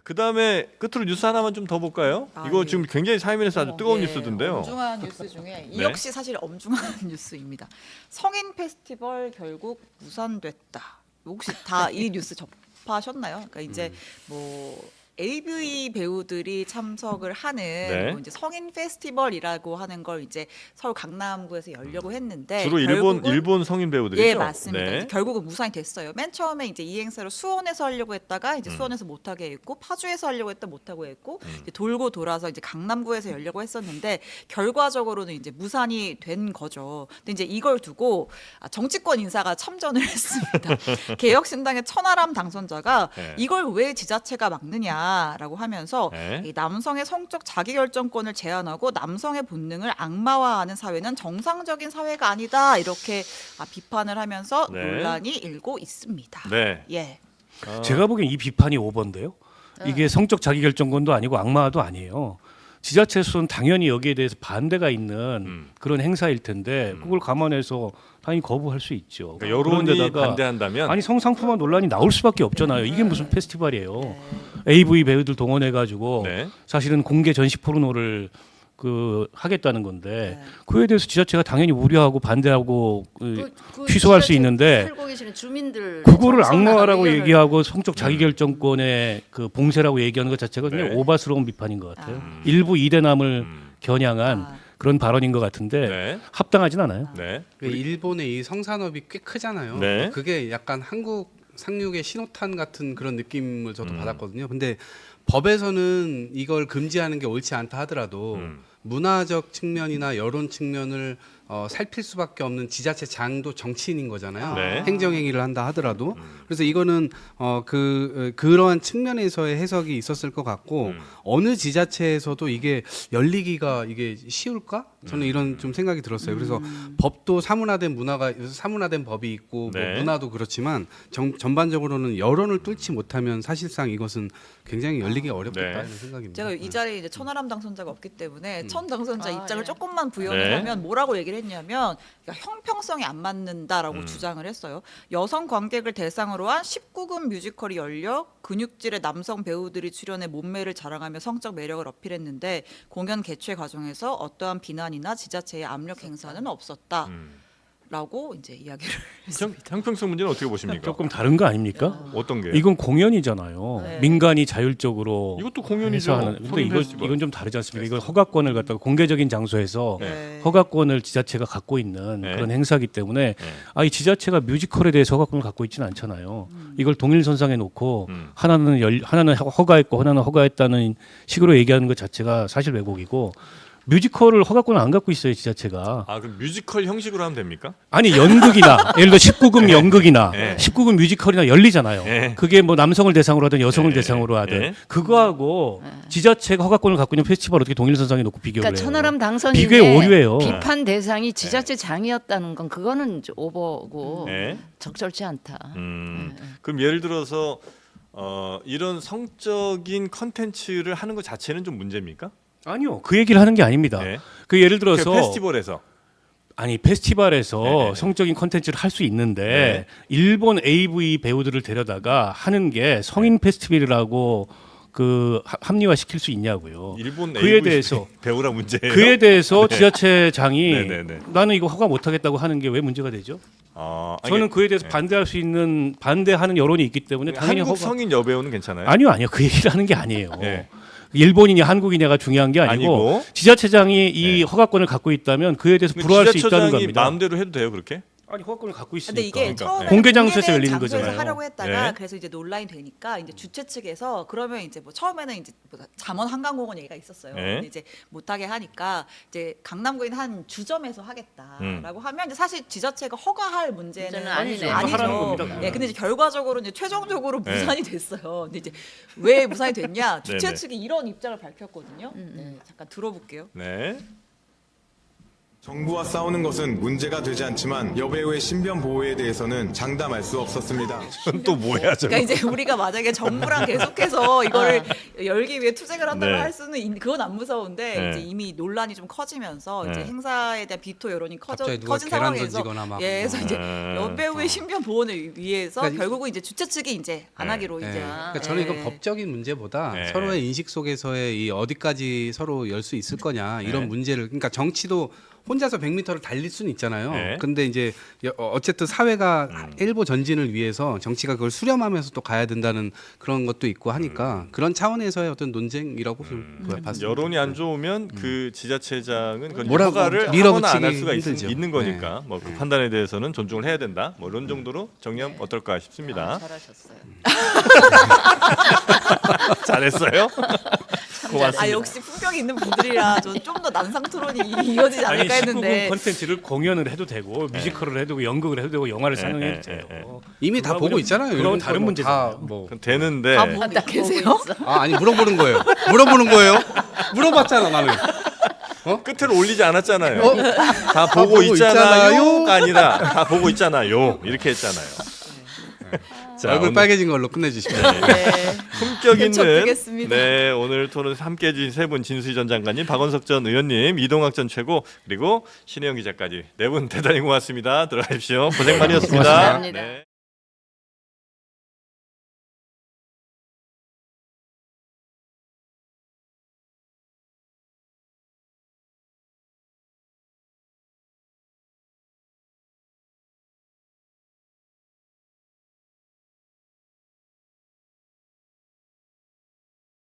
그 다음에 끝으로 뉴스 하나만 좀 더 볼까요? 이거 지금 굉장히 사회면에서 아주 뜨거운 뉴스던데요. 엄중한 뉴스 중에 이 네. 역시 사실 엄중한 뉴스입니다. 성인 페스티벌 결국 무산됐다. 혹시 다 이 뉴스 접하셨나요? 그러니까 이제 뭐 AV 배우들이 참석을 하는 네. 뭐 이제 성인 페스티벌이라고 하는 걸 이제 서울 강남구에서 열려고 했는데 주로 일본 성인 배우들이죠. 예, 맞습니다. 네. 이제 결국은 무산이 됐어요. 맨 처음에 이제 이 행사를 수원에서 하려고 했다가 이제 수원에서 못 하게 했고 파주에서 하려고 했다 못 하고 했고 이제 돌고 돌아서 이제 강남구에서 열려고 했었는데 결과적으로는 이제 무산이 된 거죠. 근데 이제 이걸 두고 정치권 인사가 참전을 했습니다. 개혁신당의 천하람 당선자가 네. 이걸 왜 지자체가 막느냐라고 하면서 네. 이 남성의 성적 자기결정권을 제한하고 남성의 본능을 악마화하는 사회는 정상적인 사회가 아니다 이렇게 비판을 하면서 네. 논란이 일고 있습니다. 네. 예. 제가 보기엔 이 비판이 오버인데요. 이게 성적 자기결정권도 아니고 악마도 아니에요. 지자체에서는 당연히 여기에 대해서 반대가 있는 그런 행사일 텐데 그걸 감안해서 당연히 거부할 수 있죠. 그러니까 여론이 그런데다가 반대한다면 아니 성상품화 논란이 나올 수밖에 없잖아요. 이게 무슨 페스티벌이에요. AV 배우들 동원해가지고 네. 사실은 공개 전시 포르노를 하겠다는 건데 네. 그에 대해서 지자체가 당연히 우려하고 반대하고 그 취소할 수 지자체 있는데 살고 계시는 주민들 그거를 정서나 악마라고 의견을 얘기하고 성적 자기결정권의 그 봉쇄라고 얘기하는 것 자체가 굉장히 네. 오바스러운 비판인 것 같아요. 일부 이대남을 겨냥한 아. 그런 발언인 것 같은데 네. 합당하진 않아요. 네. 일본의 이 성산업이 꽤 크잖아요. 네. 그게 약간 한국 상륙의 신호탄 같은 그런 느낌을 저도 받았거든요. 근데 법에서는 이걸 금지하는 게 옳지 않다 하더라도 문화적 측면이나 여론 측면을 살필 수밖에 없는 지자체장도 정치인인 거잖아요. 네. 행정행위를 한다 하더라도. 그래서 이거는 그러한 측면에서의 해석이 있었을 것 같고 어느 지자체에서도 이게 열리기가 이게 쉬울까? 저는 이런 좀 생각이 들었어요. 그래서 법도 사문화된 법이 있고 네. 뭐 문화도 그렇지만 전반적으로는 여론을 뚫지 못하면 사실상 이것은 굉장히 열리기 어렵겠다 네. 이런 생각입니다. 제가 이 자리에 이제 천하람 당선자가 없기 때문에 천 당선자 입장을 예. 조금만 부연을 네. 하면 뭐라고 얘기를 했냐면 그러니까 형평성이 안 맞는다라고 주장을 했어요. 여성 관객을 대상으로 한 19금 뮤지컬이 열려 근육질의 남성 배우들이 출연해 몸매를 자랑하며 성적 매력을 어필했는데 공연 개최 과정에서 어떠한 비난이나 지자체의 압력 행사는 없었다. 라고 이제 이야기를 했습니다. 형평성 문제는 어떻게 보십니까? 조금 다른 거 아닙니까? 어떤 게? 이건 공연이잖아요. 네. 민간이 자율적으로 이것도 공연이죠. 해서 하는. 근데 성인 이건 페스티벌. 이건 좀 다르지 않습니까? 이건 허가권을 갖다가 공개적인 장소에서 네. 허가권을 지자체가 갖고 있는 네. 그런 행사기 때문에 네. 이 지자체가 뮤지컬에 대해서 허가권을 갖고 있지는 않잖아요. 이걸 동일선상에 놓고 음. 하나는 허가했고 하나는 허가했다는 식으로 얘기하는 것 자체가 사실 왜곡이고 뮤지컬을 허가권을 안 갖고 있어요 지자체가. 아, 그럼 뮤지컬 형식으로 하면 됩니까? 아니 연극이나 예를 들어 19금 연극이나 네. 19금 뮤지컬이나 열리잖아요. 네. 그게 뭐 남성을 대상으로 하든 여성을 네. 대상으로 하든 네. 그거하고 지자체가 허가권을 갖고 있는 페스티벌 어떻게 동일선상에 놓고 비교를 그러니까 해요? 천하람 당선인의 비교의 오류예요. 비판 대상이 지자체장이었다는 건 그거는 좀 오버고 네. 적절치 않다. 그럼 예를 들어서 이런 성적인 컨텐츠를 하는 것 자체는 좀 문제입니까? 아니요. 그 얘기를 하는 게 아닙니다. 네. 그 예를 들어서 페스티벌에서 아니 페스티벌에서 네네네. 성적인 컨텐츠를 할 수 있는데 네. 일본 AV 배우들을 데려다가 하는 게 성인 페스티벌이라고 합리화 시킬 수 있냐고요. 일본 그에 AV 대해서 배우라 문제예요. 그에 대해서 지자체장이 네네네. 나는 이거 허가 못 하겠다고 하는 게 왜 문제가 되죠? 아니, 저는 그에 대해서 네. 반대하는 여론이 있기 때문에 당연히 한국 허가 성인 여배우는 괜찮아요? 아니요. 그 얘기를 하는 게 아니에요. 네. 일본이냐 한국이냐가 중요한 게 아니고, 아니고. 지자체장이 이 네. 허가권을 갖고 있다면 그에 대해서 근데 불허할 수 있다는 지자체장이 겁니다. 마음대로 해도 돼요, 그렇게? 아니 허가권을 갖고 있으니까. 근데 이게 그러니까. 처음에 공개 장소에서 열리는 거잖아요. 하려고 했다가 네. 그래서 이제 논란이 되니까 이제 주최 측에서 그러면 이제 뭐 처음에는 이제 뭐 잠원 한강공원 얘기가 있었어요. 네. 근데 이제 못하게 하니까 이제 강남구에 있는 한 주점에서 하겠다라고 하면 이제 사실 지자체가 허가할 문제는 문제는 아니네. 하라는 겁니다, 아니죠. 그거는. 네, 근데 이제 결과적으로 이제 최종적으로 네. 무산이 됐어요. 근데 이제 왜 무산이 됐냐? 주최 네네. 측이 이런 입장을 밝혔거든요. 네, 잠깐 들어볼게요. 네. 정부와 싸우는 것은 문제가 되지 않지만 여배우의 신변 보호에 대해서는 장담할 수 없었습니다. 또 뭐야 저거? 그러니까 이제 우리가 만약에 정부랑 계속해서 이거를 열기 위해 투쟁을 한다고 네. 할 수는 그건 안 무서운데 네. 이제 이미 논란이 좀 커지면서 이제 네. 행사에 대한 비토 여론이 갑자기 누가 커진 계란 상황에서 던지거나 막. 그래서 이제 여배우의 신변 보호를 위해서 그러니까 결국은 이제 주최 측이 이제 안 네. 하기로 네. 이제 그러니까 저는 이건 네. 법적인 문제보다 네. 서로의 인식 속에서의 이 어디까지 서로 열 수 있을 거냐 이런 네. 문제를 그러니까 정치도 혼자서 100m를 달릴 수는 있잖아요. 네. 근데 이제 어쨌든 사회가 일보 전진을 위해서 정치가 그걸 수렴하면서 또 가야 된다는 그런 것도 있고 하니까 그런 차원에서의 어떤 논쟁이라고 좀 봤습니다. 여론이 안 좋으면 그 지자체장은 그건 뭐라고 허가를 밀어붙이기 하거나 안 할 수가 힘들죠. 있는 거니까 뭐 그 판단에 대해서는 존중을 해야 된다. 뭐 이런 정도로 정리하면 어떨까 싶습니다. 잘하셨어요. 잘했어요. 고맙습니다. 아 역시 품격이 있는 분들이라 좀 더 난상 토론이 이어지지 아니 않을까 19금 했는데 콘텐츠를 공연을 해도 되고 뮤지컬을 해도 되고 연극을 해도 되고 영화를 상영해도 네, 돼요. 이미 다 보고 있잖아요. 그건 이런 다른 거 문제잖아요. 다 뭐. 그럼 되는데 다 보고 계세요? 아니 물어보는 거예요. 물어보는 거예요. 물어봤잖아 나는. 끝을 올리지 않았잖아요. 어? 다 보고 보고 있잖아요가 있잖아요. 아니라 다 보고 있잖아요. 이렇게 했잖아요. 자, 얼굴 오늘 빨개진 걸로 끝내주시면. 네. 품격 있는 개척되겠습니다. 네 오늘 토론 함께해 주신 세 분 진수희 전 장관님, 박원석 전 의원님, 이동학 전 최고 그리고 신혜영 기자까지 네 분 대단히 고맙습니다. 들어가십시오. 고생 많으셨습니다. 고맙습니다. 네.